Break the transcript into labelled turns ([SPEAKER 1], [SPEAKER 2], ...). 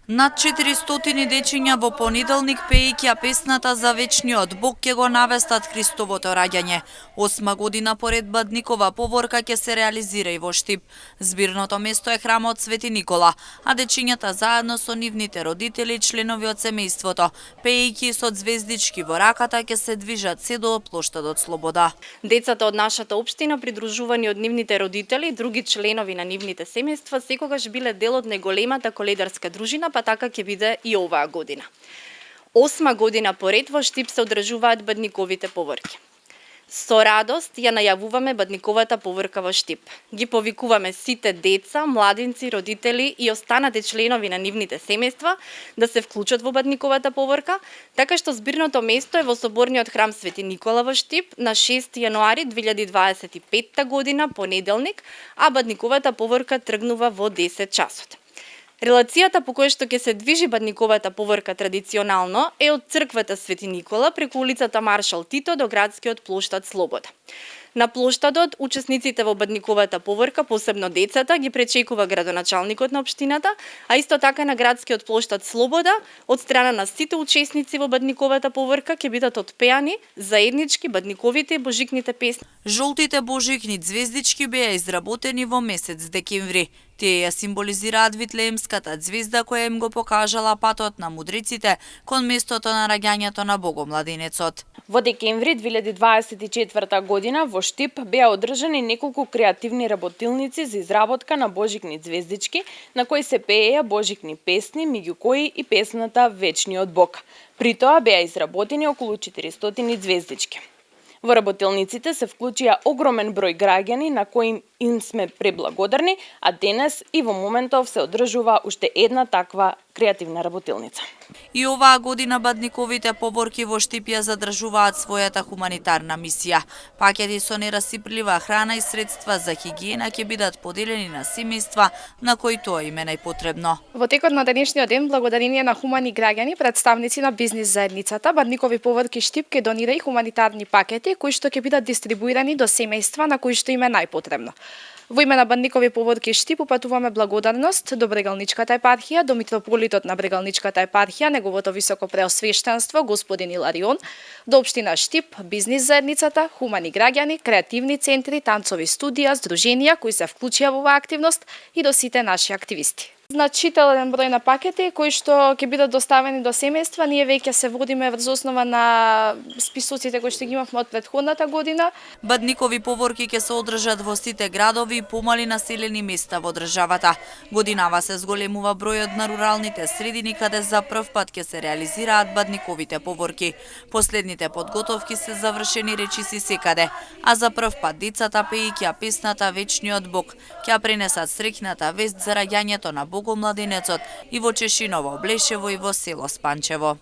[SPEAKER 1] Над 400 дечиња во понеделник пеејќи песната за вечниот Бог ќе го навестат Христовото раѓање. 8 година поред Бадникова поворка ќе се реализира и во Штип. Збирното место е храмот Свети Никола, а дечињата заедно со нивните родители и членови од семејството, пеејќи со звездички во раката ќе се движат се до плоштадот Слобода.
[SPEAKER 2] Децата од нашата општина, придружувани од нивните родители и други членови на нивните семејства, секогаш биле дел од најголемата коледарска дружина, па така ќе биде и оваа година. 8 година поред во Штип се одржуваат Бадниковите поворки. Со радост ја најавуваме Бадниковата поворка во Штип. Ги повикуваме сите деца, младинци, родители и останати членови на нивните семејства да се вклучат во Бадниковата поворка, така што збирното место е во соборниот храм Свети Никола во Штип на 6 јануари 2025 година, понеделник, а Бадниковата поворка тргнува во 10 часот. Релацијата по која што ќе се движи Бадниковата поворка традиционално е од црквата Свети Никола преку улицата Маршал Тито до градскиот плоштад Слобода. На плоштадот учесниците во Бадниковата поворка, посебно децата, ги пречекува градоначалникот на општината, а исто така на градскиот плоштад Слобода од страна на сите учесници во Бадниковата поворка ќе бидат отпеани заеднички Бадниковите и божикните песни.
[SPEAKER 1] Жолтите божикни звездички беа изработени во месец декември. Тие ја символизираат Витлеемската звезда која им го покажала патот на мудриците кон местото на раѓањето на Богомладенецот.
[SPEAKER 3] Во декември 2024 година во Штип беа одржани неколку креативни работилници за изработка на божикни звездички на кои се пееја божикни песни, меѓу кои и песната Вечниот Бог. При тоа беа изработени околу 400 звездички. Во работилниците се вклучија огромен број граѓани на кои им сме преблагодарни, а денес и во моментов се одржува уште една таква креативна работилница.
[SPEAKER 1] И оваа година Бадниковите поворки во Штип ја задржуваат својата хуманитарна мисија. Пакети со нерасиплива храна и средства за хигиена ќе бидат поделени на семејства на кои тоа им е најпотребно.
[SPEAKER 4] Во текот на денешниот ден, благодарение на хумани граѓани, представници на бизнис заедницата, Бадникови поворки Штип ќе донира и хуманитарни пакети кои што ќе бидат дистрибуирани до семејства на кои што им е најпотребно. Во име на Бадникови поворки Штип упатуваме благодарност до Брегалничката епархија, до митрополитот на Брегалничката епархија, неговото високо преосвештенство господин Иларион, до општина Штип, бизнис заедницата, хумани граѓани, креативни центри, танцови студија, здруженија кои се вклучија во оваа активност и до сите наши активисти. Значителен број на пакети кои што ќе бидат доставени до семејства, ние веќе се водиме врз основа на списоците кои што ги имавме од претходната година.
[SPEAKER 1] Бадникови поворки ќе се одржат во сите градови и помали населени места во државата. Годинава се зголемува бројот на руралните средини каде за прв пат ќе се реализираат Бадниковите поворки. Последните подготовки се завршени речиси секаде, а за прв пат децата пеејќи песната Вечниот Бог ќе пренесат среќната вест за раѓањето на Богомладенецот и во Чешиново, Блешево и во село Спанчево.